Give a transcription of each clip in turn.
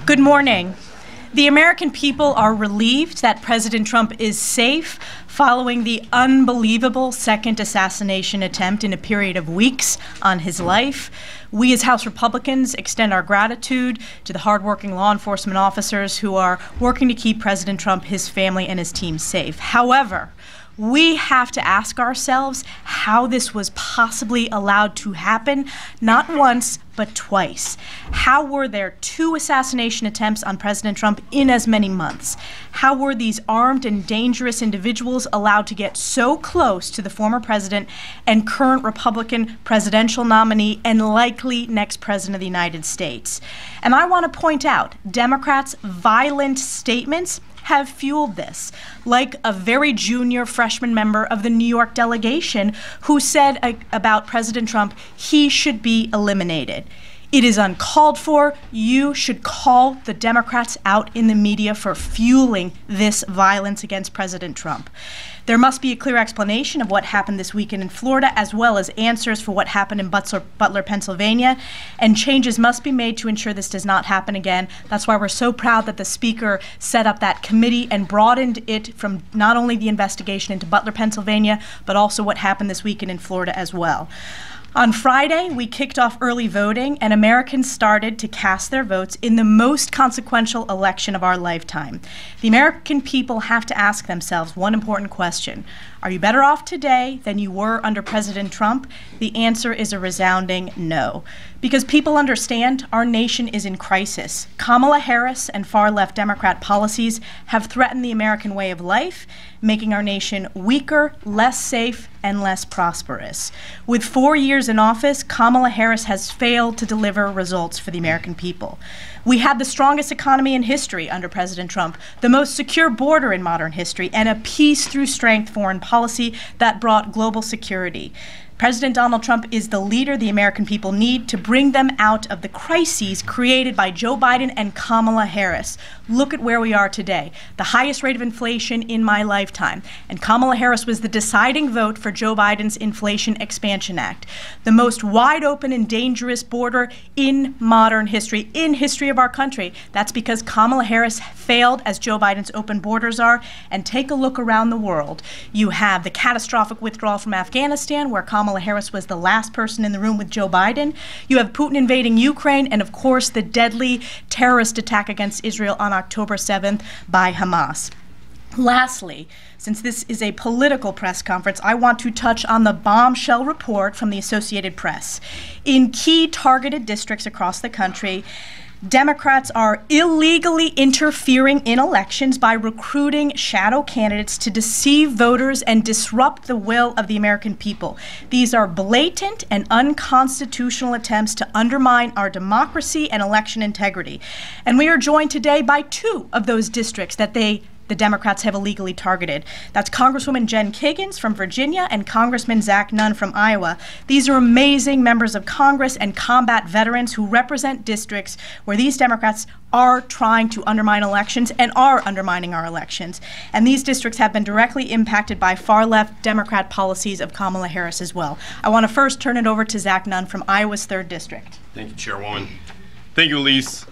Good morning. The American people are relieved that President Trump is safe following the unbelievable second assassination attempt in a period of weeks on his life. We as House Republicans extend our gratitude to the hardworking law enforcement officers who are working to keep President Trump, his family, and his team safe. However, we have to ask ourselves how this was possibly allowed to happen, not once, but twice. How were there two assassination attempts on President Trump in as many months? How were these armed and dangerous individuals allowed to get so close to the former president and current Republican presidential nominee and likely next president of the United States? And I want to point out, Democrats' violent statements have fueled this, like a very junior freshman member of the New York delegation who said about President Trump, he should be eliminated. It is uncalled for. You should call the Democrats out in the media for fueling this violence against President Trump. There must be a clear explanation of what happened this weekend in Florida, as well as answers for what happened in Butler, Pennsylvania, and changes must be made to ensure this does not happen again. That's why we're so proud that the Speaker set up that committee and broadened it from not only the investigation into Butler, Pennsylvania, but also what happened this weekend in Florida as well. On Friday, we kicked off early voting, and Americans started to cast their votes in the most consequential election of our lifetime. The American people have to ask themselves one important question. Are you better off today than you were under President Trump? The answer is a resounding no. Because people understand our nation is in crisis. Kamala Harris and far-left Democrat policies have threatened the American way of life, making our nation weaker, less safe, and less prosperous. With 4 years in office, Kamala Harris has failed to deliver results for the American people. We had the strongest economy in history under President Trump, the most secure border in modern history, and a peace through strength foreign policy that brought global security. President Donald Trump is the leader the American people need to bring them out of the crises created by Joe Biden and Kamala Harris. Look at where we are today, the highest rate of inflation in my lifetime. And Kamala Harris was the deciding vote for Joe Biden's Inflation Expansion Act, the most wide open and dangerous border in modern history, in history of our country. That's because Kamala Harris failed as Joe Biden's open borders are. And take a look around the world. You have the catastrophic withdrawal from Afghanistan, where Kamala Harris was the last person in the room with Joe Biden. You have Putin invading Ukraine, and of course the deadly terrorist attack against Israel on October 7th by Hamas. Lastly, since this is a political press conference, I want to touch on the bombshell report from the Associated Press. In key targeted districts across the country, Democrats are illegally interfering in elections by recruiting shadow candidates to deceive voters and disrupt the will of the American people. These are blatant and unconstitutional attempts to undermine our democracy and election integrity. And we are joined today by two of those districts that the Democrats have illegally targeted. That's Congresswoman Jen Kiggans from Virginia and Congressman Zach Nunn from Iowa. These are amazing members of Congress and combat veterans who represent districts where these Democrats are trying to undermine elections and are undermining our elections. And these districts have been directly impacted by far-left Democrat policies of Kamala Harris as well. I want to first turn it over to Zach Nunn from Iowa's 3rd District. Thank you, Chairwoman. Thank you, Elise.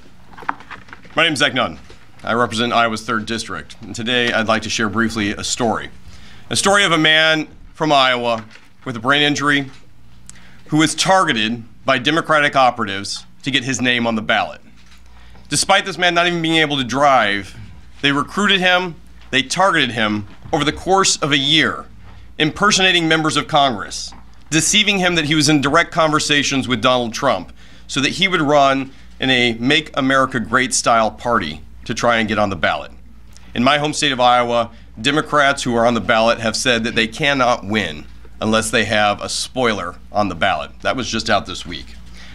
My name is Zach Nunn. I represent Iowa's 3rd District, and today I'd like to share briefly a story of a man from Iowa with a brain injury who was targeted by Democratic operatives to get his name on the ballot. Despite this man not even being able to drive, they recruited him, they targeted him over the course of a year, impersonating members of Congress, deceiving him that he was in direct conversations with Donald Trump so that he would run in a Make America Great style party to try and get on the ballot. In my home state of Iowa, Democrats who are on the ballot have said that they cannot win unless they have a spoiler on the ballot. That was just out this week.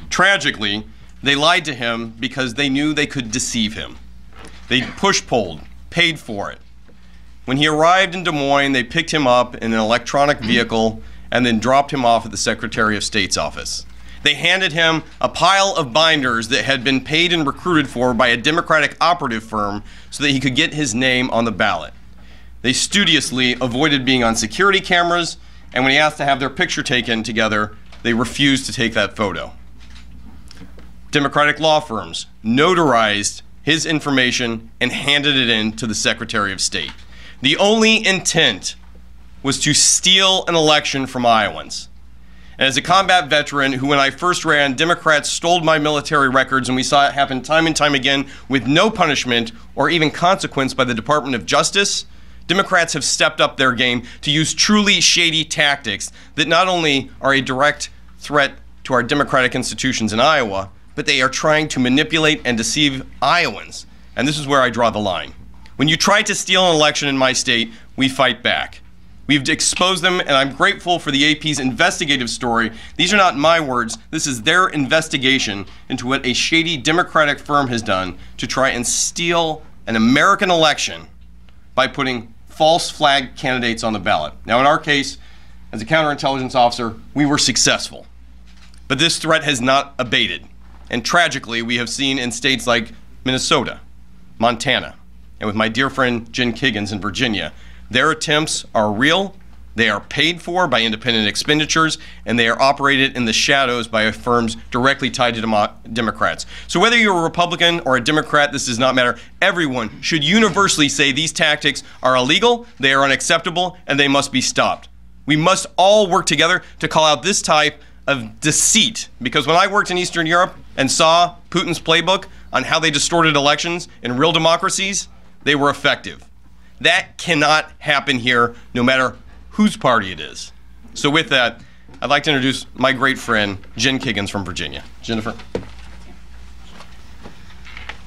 Tragically, they lied to him because they knew they could deceive him. They push-pulled, paid for it. When he arrived in Des Moines, they picked him up in an electronic vehicle and then dropped him off at the Secretary of State's office. They handed him a pile of binders that had been paid and recruited for by a Democratic operative firm so that he could get his name on the ballot. They studiously avoided being on security cameras, and when he asked to have their picture taken together, they refused to take that photo. Democratic law firms notarized his information and handed it in to the Secretary of State. The only intent was to steal an election from Iowans. And as a combat veteran who, when I first ran, Democrats stole my military records, and we saw it happen time and time again with no punishment or even consequence by the Department of Justice, Democrats have stepped up their game to use truly shady tactics that not only are a direct threat to our democratic institutions in Iowa, but they are trying to manipulate and deceive Iowans. And this is where I draw the line. When you try to steal an election in my state, we fight back. We've exposed them, and I'm grateful for the AP's investigative story. These are not my words. This is their investigation into what a shady Democratic firm has done to try and steal an American election by putting false flag candidates on the ballot. Now, in our case, as a counterintelligence officer, we were successful. But this threat has not abated. And tragically, we have seen in states like Minnesota, Montana, and with my dear friend Jen Kiggans in Virginia, their attempts are real, they are paid for by independent expenditures, and they are operated in the shadows by firms directly tied to Democrats. So whether you're a Republican or a Democrat, this does not matter. Everyone should universally say these tactics are illegal, they are unacceptable, and they must be stopped. We must all work together to call out this type of deceit, because when I worked in Eastern Europe and saw Putin's playbook on how they distorted elections in real democracies, they were effective. That cannot happen here, no matter whose party it is. So with that, I'd like to introduce my great friend, Jen Kiggans from Virginia. Jennifer.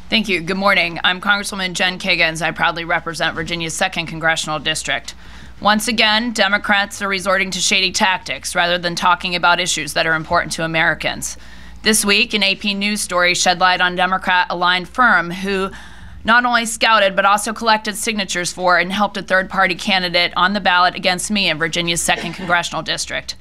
Thank you. Good morning. I'm Congresswoman Jen Kiggans. I proudly represent Virginia's 2nd Congressional District. Once again, Democrats are resorting to shady tactics rather than talking about issues that are important to Americans. This week, an AP News story shed light on a Democrat-aligned firm who not only scouted but also collected signatures for and helped a third-party candidate on the ballot against me in Virginia's 2nd Congressional District.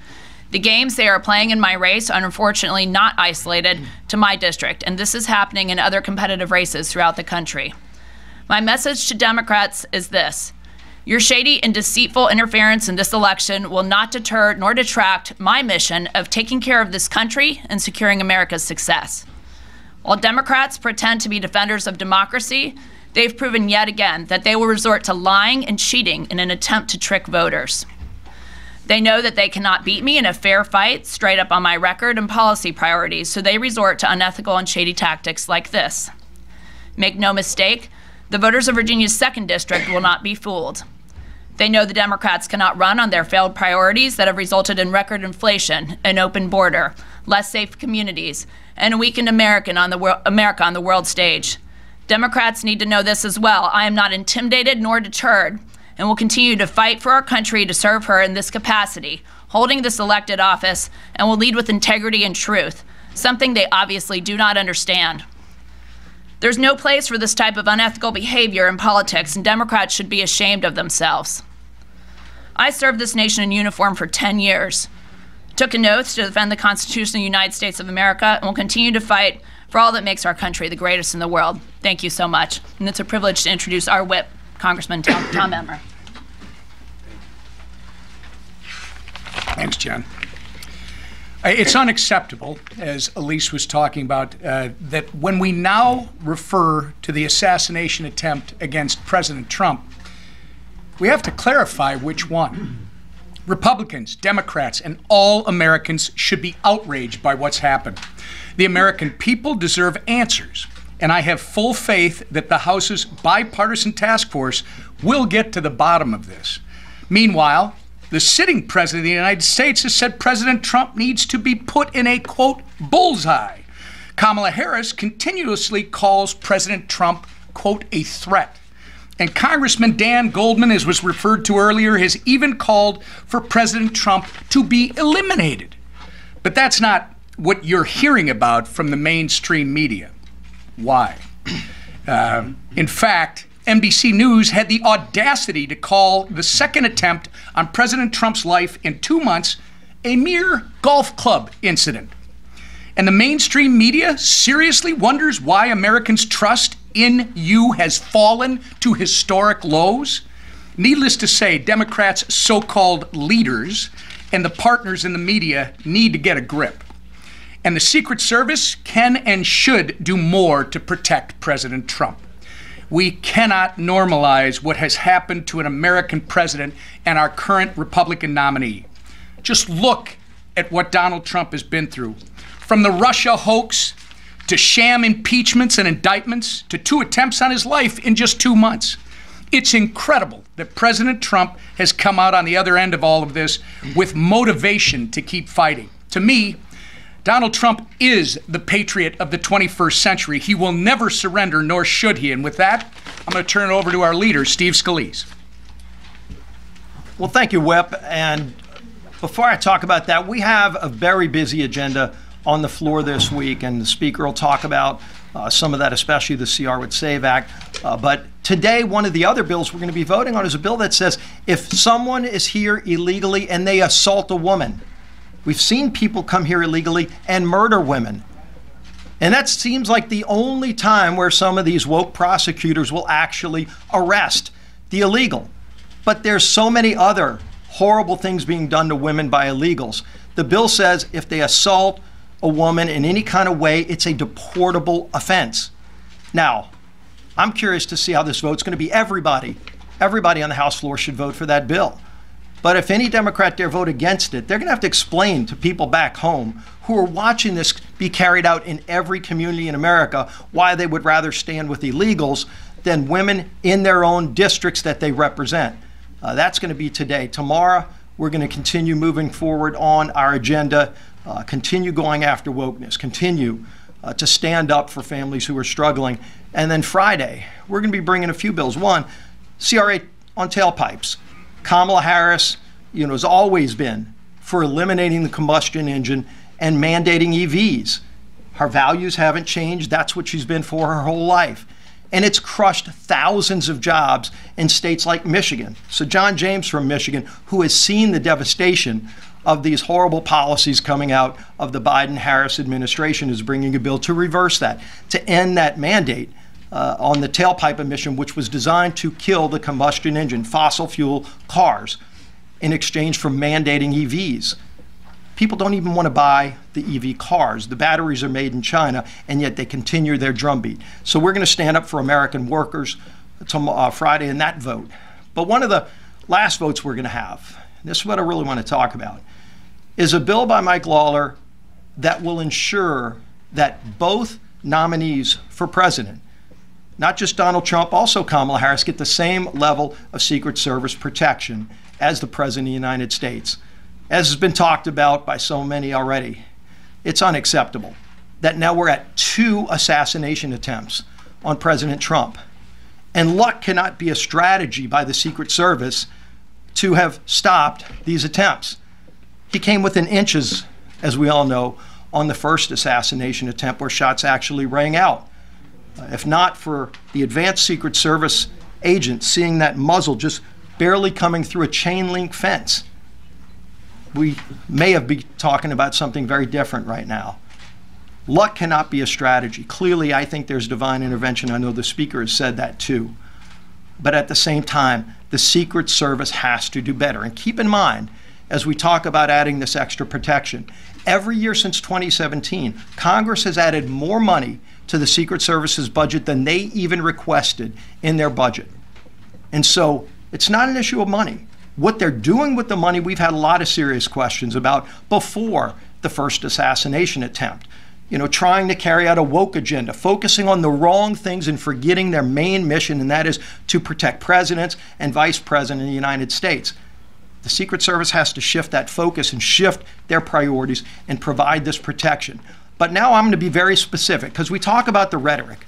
The games they are playing in my race are unfortunately not isolated to my district, and this is happening in other competitive races throughout the country. My message to Democrats is this: your shady and deceitful interference in this election will not deter nor detract my mission of taking care of this country and securing America's success. While Democrats pretend to be defenders of democracy, they've proven yet again that they will resort to lying and cheating in an attempt to trick voters. They know that they cannot beat me in a fair fight straight up on my record and policy priorities, so they resort to unethical and shady tactics like this. Make no mistake, the voters of Virginia's 2nd District will not be fooled. They know the Democrats cannot run on their failed priorities that have resulted in record inflation, an open border, less safe communities, and a weakened America on the world stage. Democrats need to know this as well. I am not intimidated nor deterred, and will continue to fight for our country to serve her in this capacity, holding this elected office, and will lead with integrity and truth, something they obviously do not understand. There's no place for this type of unethical behavior in politics, and Democrats should be ashamed of themselves. I served this nation in uniform for 10 years, took an oath to defend the Constitution of the United States of America, and will continue to fight for all that makes our country the greatest in the world. Thank you so much. And it's a privilege to introduce our whip, Congressman Tom Emmer. Thanks, Jen. It's unacceptable, as Elise was talking about, that when we now refer to the assassination attempt against President Trump, we have to clarify which one. Republicans, Democrats, and all Americans should be outraged by what's happened. The American people deserve answers, and I have full faith that the House's bipartisan task force will get to the bottom of this. Meanwhile, the sitting president of the United States has said President Trump needs to be put in a, quote, bullseye. Kamala Harris continuously calls President Trump, quote, a threat. And Congressman Dan Goldman, as was referred to earlier, has even called for President Trump to be eliminated. But that's not what you're hearing about from the mainstream media. Why? In fact, NBC News had the audacity to call the second attempt on President Trump's life in 2 months a mere golf club incident. And the mainstream media seriously wonders why Americans' trust in you has fallen to historic lows. Needless to say, Democrats' so-called leaders and the partners in the media need to get a grip. And the Secret Service can and should do more to protect President Trump. We cannot normalize what has happened to an American president and our current Republican nominee. Just look at what Donald Trump has been through. From the Russia hoax, to sham impeachments and indictments, to 2 attempts on his life in just 2 months. It's incredible that President Trump has come out on the other end of all of this with motivation to keep fighting. To me, Donald Trump is the patriot of the 21st century. He will never surrender, nor should he. And with that, I'm going to turn it over to our leader, Steve Scalise. Well, thank you, Whip. And before I talk about that, we have a very busy agenda on the floor this week, and the Speaker will talk about some of that, especially the CR with SAVE Act. But today, one of the other bills we're going to be voting on is a bill that says if someone is here illegally and they assault a woman, we've seen people come here illegally and murder women. And that seems like the only time where some of these woke prosecutors will actually arrest the illegal. But there's so many other horrible things being done to women by illegals. The bill says if they assault a woman in any kind of way, it's a deportable offense. Now, I'm curious to see how this vote's going to be. Everybody on the House floor should vote for that bill. But if any Democrat dare vote against it, they're going to have to explain to people back home who are watching this be carried out in every community in America why they would rather stand with illegals than women in their own districts that they represent. That's going to be today. Tomorrow, we're going to continue moving forward on our agenda, continue going after wokeness, continue to stand up for families who are struggling. And then Friday, we're going to be bringing a few bills. One, CRA on tailpipes. Kamala Harris, has always been for eliminating the combustion engine and mandating EVs. Her values haven't changed. That's what she's been for her whole life. And it's crushed thousands of jobs in states like Michigan. So John James from Michigan, who has seen the devastation of these horrible policies coming out of the Biden-Harris administration, is bringing a bill to reverse that, to end that mandate on the tailpipe emission, which was designed to kill the combustion engine, fossil fuel cars, in exchange for mandating EVs. People don't even want to buy the EV cars. The batteries are made in China, and yet they continue their drumbeat. So we're going to stand up for American workers Friday in that vote. But one of the last votes we're going to have, and this is what I really want to talk about, is a bill by Mike Lawler that will ensure that both nominees for president, not just Donald Trump, also Kamala Harris, get the same level of Secret Service protection as the President of the United States. As has been talked about by so many already, it's unacceptable that now we're at 2 assassination attempts on President Trump. And luck cannot be a strategy by the Secret Service to have stopped these attempts. He came within inches, as we all know, on the first assassination attempt where shots actually rang out. If not for the advanced Secret Service agent seeing that muzzle just barely coming through a chain link fence, we may have been talking about something very different right now. Luck cannot be a strategy. Clearly, I think there's divine intervention. I know the Speaker has said that too. But at the same time, the Secret Service has to do better. And keep in mind, as we talk about adding this extra protection, every year since 2017, Congress has added more money to the Secret Service's budget than they even requested in their budget. And so it's not an issue of money. What they're doing with the money, we've had a lot of serious questions about before the first assassination attempt. Trying to carry out a woke agenda, focusing on the wrong things and forgetting their main mission, and that is to protect presidents and vice presidents of the United States. The Secret Service has to shift that focus and shift their priorities and provide this protection. But now I'm going to be very specific because we talk about the rhetoric.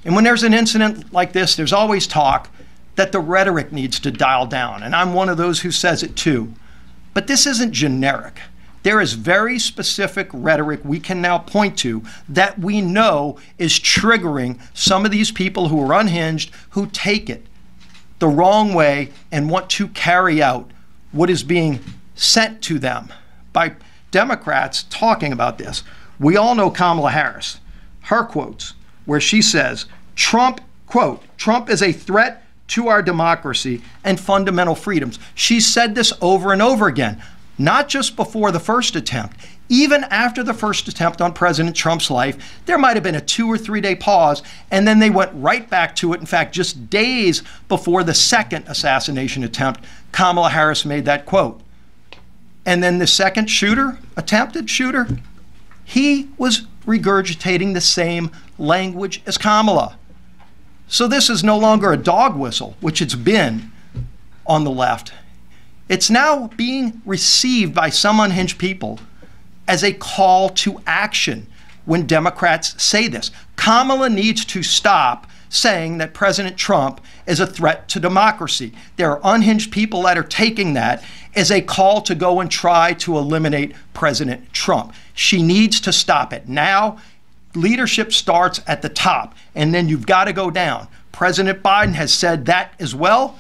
And when there's an incident like this, there's always talk that the rhetoric needs to dial down. And I'm one of those who says it too. But this isn't generic. There is very specific rhetoric we can now point to that we know is triggering some of these people who are unhinged, who take it the wrong way and want to carry out what is being sent to them by Democrats talking about this. We all know Kamala Harris, her quotes, where she says, Trump, quote, Trump is a threat to our democracy and fundamental freedoms. She said this over and over again, not just before the first attempt, Even after the first attempt on President Trump's life, there might have been a 2 or 3 day pause, and then they went right back to it. In fact, just days before the second assassination attempt, Kamala Harris made that quote. And then the second attempted shooter, he was regurgitating the same language as Kamala. So this is no longer a dog whistle, which it's been on the left. It's now being received by some unhinged people as a call to action when Democrats say this. Kamala needs to stop saying that President Trump is a threat to democracy. There are unhinged people that are taking that as a call to go and try to eliminate President Trump. She needs to stop it. Now, leadership starts at the top, and then you've got to go down. President Biden has said that as well,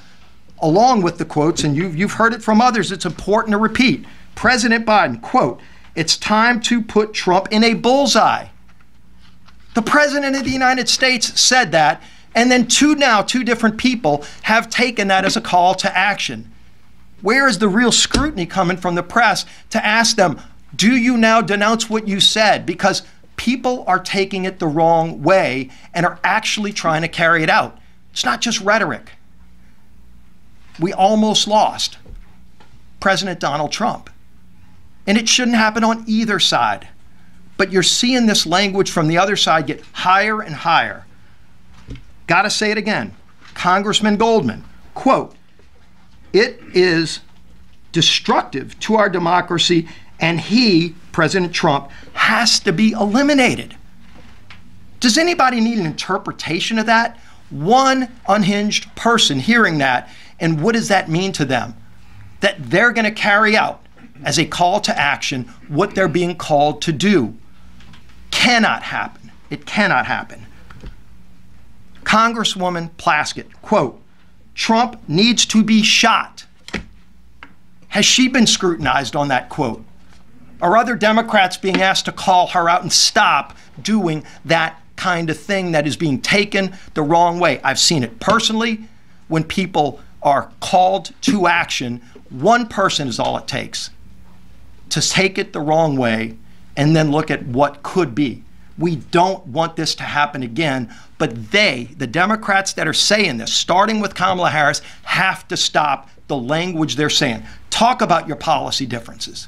along with the quotes, and you've heard it from others. It's important to repeat. President Biden, quote, "It's time to put Trump in a bullseye." The President of the United States said that, and then two different people have taken that as a call to action. Where is the real scrutiny coming from the press to ask them, do you now denounce what you said? Because people are taking it the wrong way and are actually trying to carry it out. It's not just rhetoric. We almost lost President Donald Trump. And it shouldn't happen on either side. But you're seeing this language from the other side get higher and higher. Gotta say it again. Congressman Goldman, quote, "It is destructive to our democracy, and he, President Trump, has to be eliminated." Does anybody need an interpretation of that? One unhinged person hearing that, and what does that mean to them? That they're going to carry out as a call to action what they're being called to do. Cannot happen. It cannot happen. Congresswoman Plaskett, quote, "Trump needs to be shot." Has she been scrutinized on that quote? Are other Democrats being asked to call her out and stop doing that kind of thing that is being taken the wrong way? I've seen it personally. When people are called to action, one person is all it takes to take it the wrong way and then look at what could be. We don't want this to happen again, but the Democrats that are saying this, starting with Kamala Harris, have to stop the language they're saying. Talk about your policy differences,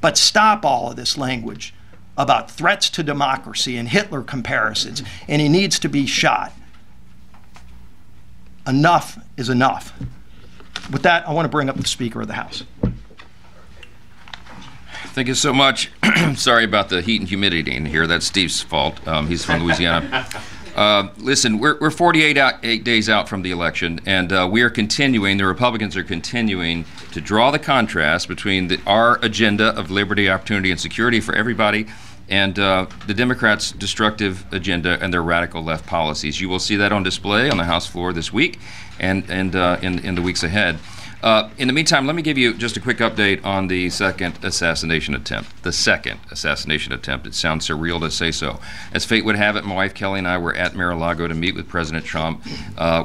but stop all of this language about threats to democracy and Hitler comparisons, and he needs to be shot. Enough is enough. With that, I want to bring up the Speaker of the House. Thank you so much. Sorry about the heat and humidity in here. That's Steve's fault. He's from Louisiana. Listen, we're 48 days out from the election, and we are continuing, the Republicans are continuing to draw the contrast between our agenda of liberty, opportunity, and security for everybody and the Democrats' destructive agenda and their radical left policies. You will see that on display on the House floor this week and in the weeks ahead. In the meantime, let me give you just a quick update on the second assassination attempt. The second assassination attempt. It sounds surreal to say so. As fate would have it, my wife Kelly and I were at Mar-a-Lago to meet with President Trump.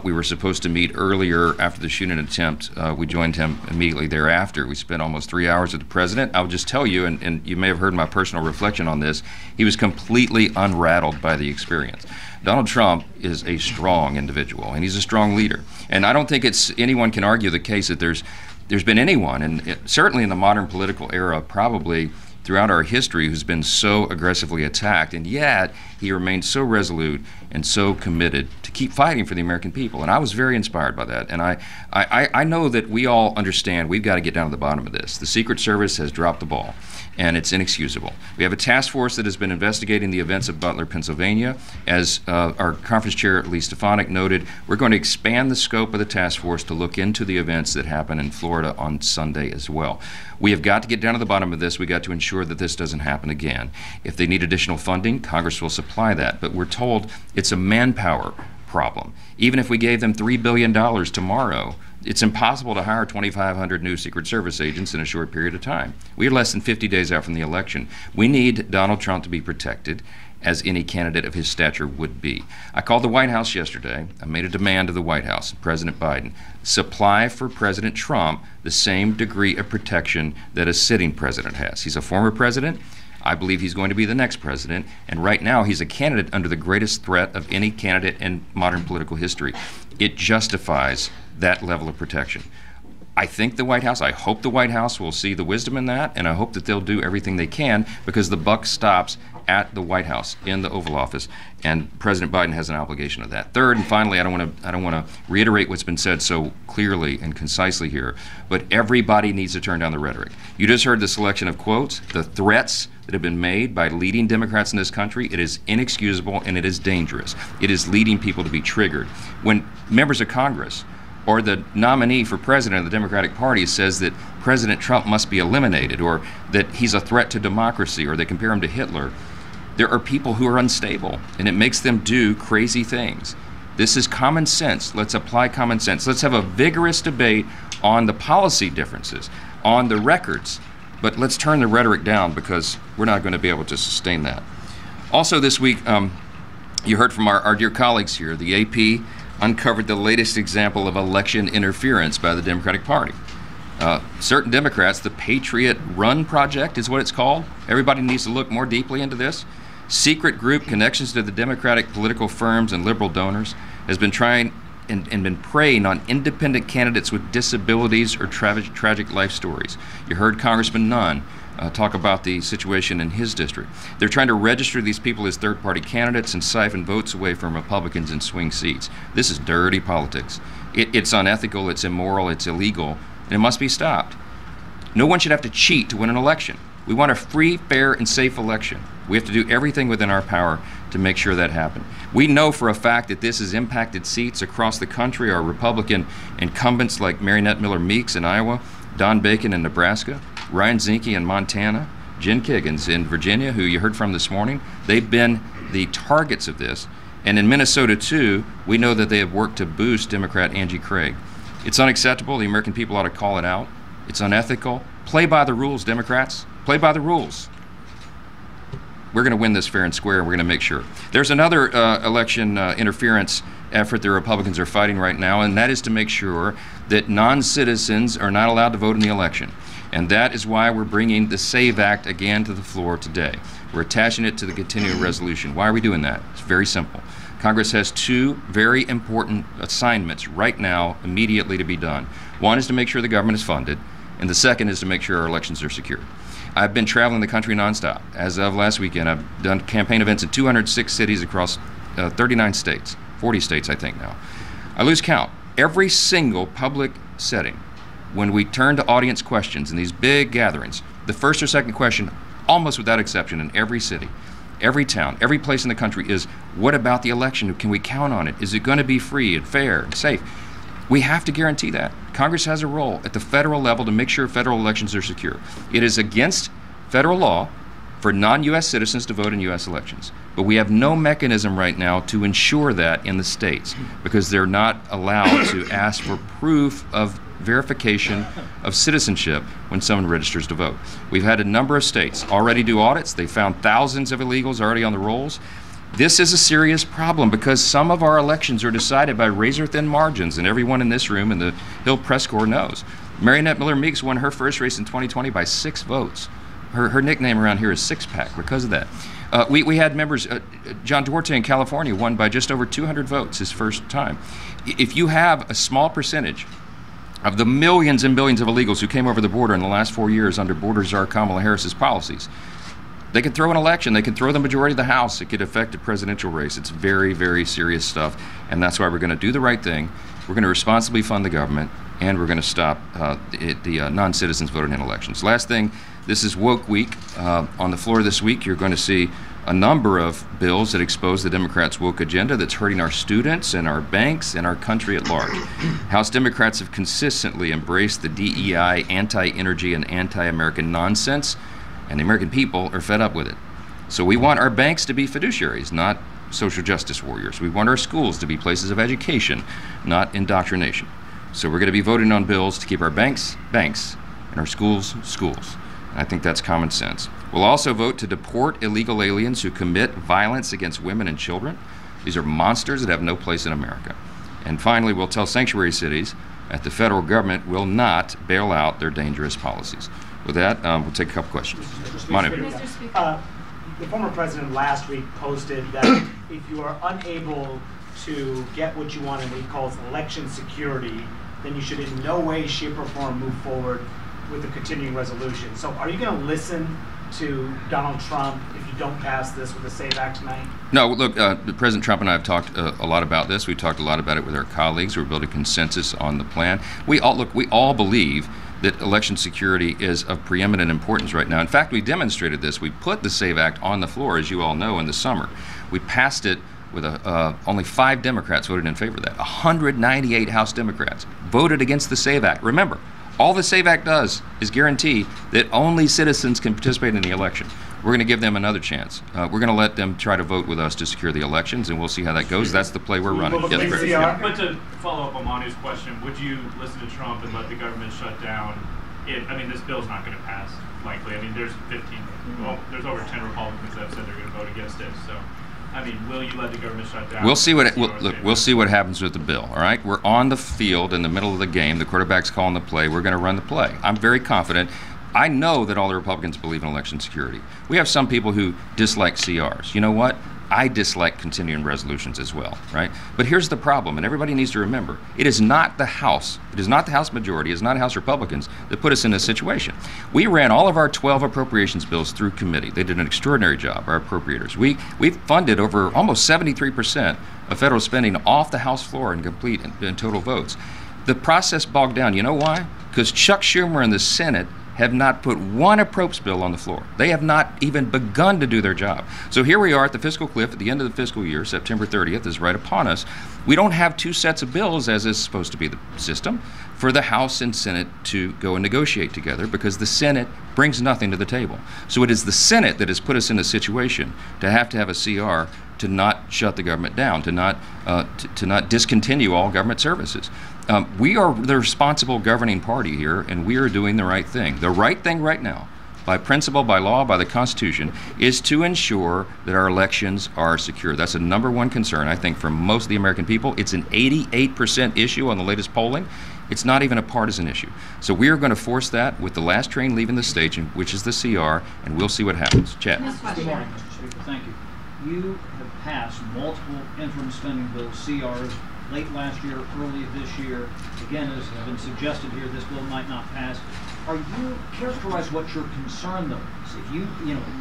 We were supposed to meet earlier after the shooting attempt. We joined him immediately thereafter. We spent almost 3 hours with the president. I would just tell you, and you may have heard my personal reflection on this, he was completely unrattled by the experience. Donald Trump is a strong individual, and he's a strong leader. And I don't think anyone can argue the case that there's been anyone, and certainly in the modern political era, probably throughout our history, who's been so aggressively attacked, and yet he remained so resolute and so committed to keep fighting for the American people. And I was very inspired by that. And I know that we all understand we've got to get down to the bottom of this. The Secret Service has dropped the ball, and it's inexcusable. We have a task force that has been investigating the events of Butler, Pennsylvania. As our conference chair, Elise Stefanik, noted, we're going to expand the scope of the task force to look into the events that happened in Florida on Sunday as well. We have got to get down to the bottom of this. We've got to ensure that this doesn't happen again. If they need additional funding, Congress will supply that. But we're told it's a manpower problem. Even if we gave them $3 billion tomorrow, it's impossible to hire 2,500 new Secret Service agents in a short period of time. We are less than 50 days out from the election. We need Donald Trump to be protected, as any candidate of his stature would be. I called the White House yesterday. I made a demand of the White House, President Biden, supply for President Trump the same degree of protection that a sitting president has. He's a former president. I believe he's going to be the next president, and right now he's a candidate under the greatest threat of any candidate in modern political history. It justifies that level of protection. I think the White House, I hope the White House will see the wisdom in that, and I hope that they'll do everything they can, because the buck stops at the White House in the Oval Office, and President Biden has an obligation of that. Third, and finally, I don't want to reiterate what's been said so clearly and concisely here, but everybody needs to turn down the rhetoric. You just heard the selection of quotes, the threats that have been made by leading Democrats in this country. It is inexcusable and it is dangerous. It is leading people to be triggered. When members of Congress or the nominee for president of the Democratic Party says that President Trump must be eliminated, or that he's a threat to democracy, or they compare him to Hitler, there are people who are unstable, and it makes them do crazy things. This is common sense. Let's apply common sense. Let's have a vigorous debate on the policy differences, on the records, but let's turn the rhetoric down, because we're not going to be able to sustain that. Also this week, you heard from our dear colleagues here. The AP uncovered the latest example of election interference by the Democratic Party. Certain Democrats, the Patriot Run Project is what it's called. Everybody needs to look more deeply into this. Secret group connections to the Democratic political firms and liberal donors has been trying and been preying on independent candidates with disabilities or tragic life stories. You heard Congressman Nunn talk about the situation in his district. They're trying to register these people as third-party candidates and siphon votes away from Republicans in swing seats. This is dirty politics. It's unethical, it's immoral, it's illegal, and it must be stopped. No one should have to cheat to win an election. We want a free, fair, and safe election. We have to do everything within our power to make sure that happens. We know for a fact that this has impacted seats across the country. Our Republican incumbents like Marinette Miller-Meeks in Iowa, Don Bacon in Nebraska, Ryan Zinke in Montana, Jen Kiggans in Virginia, who you heard from this morning, they've been the targets of this. And in Minnesota, too, we know that they have worked to boost Democrat Angie Craig. It's unacceptable. The American people ought to call it out. It's unethical. Play by the rules, Democrats. Play by the rules. We're going to win this fair and square, and we're going to make sure. There's another election interference effort the Republicans are fighting right now, and that is to make sure that non-citizens are not allowed to vote in the election. And that is why we're bringing the SAVE Act again to the floor today. We're attaching it to the continuing resolution. Why are we doing that? It's very simple. Congress has two very important assignments right now, immediately to be done. One is to make sure the government is funded, and the second is to make sure our elections are secure. I've been traveling the country nonstop. As of last weekend, I've done campaign events in 206 cities across 39 states, 40 states I think now. I lose count. Every single public setting, when we turn to audience questions in these big gatherings, the first or second question, almost without exception in every city, every town, every place in the country is, what about the election? Can we count on it? Is it going to be free and fair and safe? We have to guarantee that. Congress has a role at the federal level to make sure federal elections are secure. It is against federal law for non-U.S. citizens to vote in U.S. elections. But we have no mechanism right now to ensure that in the states, because they're not allowed to ask for proof of verification of citizenship when someone registers to vote. We've had a number of states already do audits. They found thousands of illegals already on the rolls. This is a serious problem because some of our elections are decided by razor-thin margins, and everyone in this room and the Hill Press Corps knows. Marinette Miller-Meeks won her first race in 2020 by 6 votes. Her nickname around here is Six Pack because of that. We had members, John Duarte in California won by just over 200 votes his first time. If you have a small percentage of the millions and billions of illegals who came over the border in the last 4 years under border czar Kamala Harris's policies, they could throw an election. They could throw the majority of the House. It could affect a presidential race. It's very, very serious stuff, and that's why we're going to do the right thing. We're going to responsibly fund the government, and we're going to stop the non-citizens voting in elections. Last thing, this is Woke Week. On the floor this week, you're going to see a number of bills that expose the Democrats' woke agenda that's hurting our students and our banks and our country at large. House Democrats have consistently embraced the DEI, anti-energy, and anti-American nonsense, and the American people are fed up with it. So we want our banks to be fiduciaries, not social justice warriors. We want our schools to be places of education, not indoctrination. So we're going to be voting on bills to keep our banks, banks, and our schools, schools. I think that's common sense. We'll also vote to deport illegal aliens who commit violence against women and children. These are monsters that have no place in America. And finally, we'll tell sanctuary cities that the federal government will not bail out their dangerous policies. With that, we'll take a couple questions. Mr. Speaker. The former president last week posted that if you are unable to get what you want in what he calls election security, then you should in no way, shape, or form move forward with the continuing resolution. So are you going to listen to Donald Trump if you don't pass this with the SAVE Act tonight? No, look, President Trump and I have talked a lot about this. We've talked a lot about it with our colleagues. We're building consensus on the plan. We all believe that election security is of preeminent importance right now. In fact, we demonstrated this. We put the SAVE Act on the floor, as you all know, in the summer. We passed it with only 5 Democrats voted in favor of that. 198 House Democrats voted against the SAVE Act. Remember, all the SAVE Act does is guarantee that only citizens can participate in the election. We're going to give them another chance. We're going to let them try to vote with us to secure the elections, and we'll see how that goes. That's the play we're running. Yes, but to follow up on Manu's question, would you listen to Trump and let the government shut down? I mean, this bill's not going to pass, likely. I mean, there's there's over 10 Republicans that have said they're going to vote against it. So, I mean, will you let the government shut down? We'll see we'll see what happens with the bill. All right, we're on the field in the middle of the game. The quarterback's calling the play. We're going to run the play. I'm very confident. I know that all the Republicans believe in election security. We have some people who dislike CRs. You know what? I dislike continuing resolutions as well, right? But here's the problem, and everybody needs to remember, it is not the House. It is not the House majority. It is not House Republicans that put us in this situation. We ran all of our 12 appropriations bills through committee. They did an extraordinary job, our appropriators. We've funded over almost 73% of federal spending off the House floor in complete and total votes. The process bogged down. You know why? Because Chuck Schumer and the Senate have not put one appropriations bill on the floor. They have not even begun to do their job. So here we are at the fiscal cliff at the end of the fiscal year. September 30th is right upon us. We don't have 2 sets of bills, as is supposed to be the system, for the House and Senate to go and negotiate together, because the Senate brings nothing to the table. So it is the Senate that has put us in a situation to have a CR to not shut the government down, to not discontinue all government services. We are the responsible governing party here, and we are doing the right thing. The right thing right now, by principle, by law, by the Constitution, is to ensure that our elections are secure. That's a #1 concern, I think, for most of the American people. It's an 88% issue on the latest polling. It's not even a partisan issue. So we are going to force that with the last train leaving the station, which is the CR, and we'll see what happens. Chad. Good morning, Mr. Speaker. Thank you. You have passed multiple interim spending bills, CRs, late last year, early this year. Again, as has been suggested here, this bill might not pass. Are you characterize what your concern though is? If you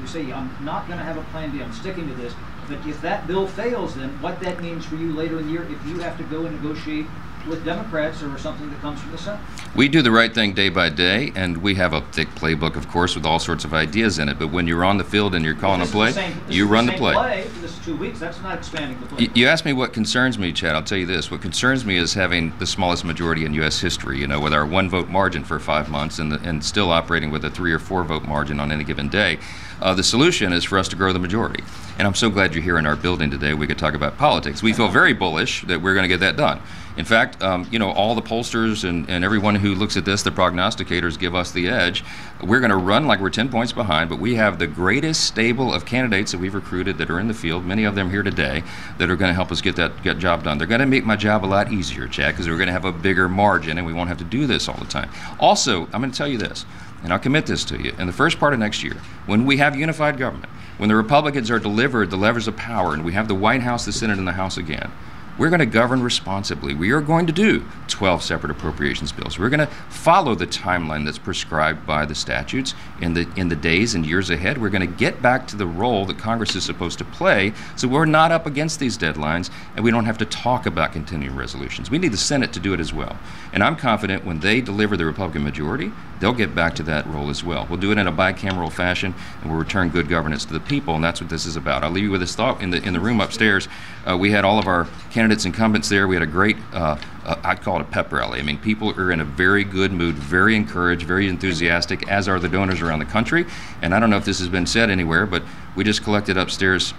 say I'm not going to have a plan B, I'm sticking to this. But if that bill fails, then what that means for you later in the year, if you have to go and negotiate with Democrats or something that comes from the Senate? We do the right thing day by day, and we have a thick playbook, of course, with all sorts of ideas in it. But when you're on the field and you're calling a play, you run the play. This is 2 weeks. That's not expanding the play. You asked me what concerns me, Chad. I'll tell you this. What concerns me is having the smallest majority in U.S. history, with our 1-vote margin for 5 months and still operating with a 3 or 4 vote margin on any given day. The solution is for us to grow the majority. And I'm so glad you're here in our building today. We could talk about politics. We feel very bullish that we're going to get that done. In fact, all the pollsters and everyone who looks at this, the prognosticators, give us the edge. We're going to run like we're 10 points behind, but we have the greatest stable of candidates that we've recruited that are in the field, many of them here today, that are going to help us get that job done. They're going to make my job a lot easier, Chad, because we're going to have a bigger margin and we won't have to do this all the time. Also, I'm going to tell you this, and I'll commit this to you. In the first part of next year, when we have unified government, when the Republicans are delivered the levers of power and we have the White House, the Senate, and the House again, we're going to govern responsibly. We are going to do 12 separate appropriations bills. We're going to follow the timeline that's prescribed by the statutes in the days and years ahead. We're going to get back to the role that Congress is supposed to play, so we're not up against these deadlines and we don't have to talk about continuing resolutions. We need the Senate to do it as well. And I'm confident when they deliver the Republican majority, they'll get back to that role as well. We'll do it in a bicameral fashion, and we'll return good governance to the people, and that's what this is about. I'll leave you with this thought. In the room upstairs, we had all of our candidates, incumbents there. We had a great, I'd call it a pep rally. I mean, people are in a very good mood, very encouraged, very enthusiastic, as are the donors around the country. And I don't know if this has been said anywhere, but we just collected upstairs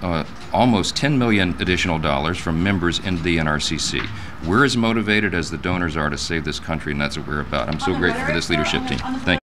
almost $10 million additional dollars from members in the NRCC. We're as motivated as the donors are to save this country, and that's what we're about. I'm so grateful for this leadership team. Thank you.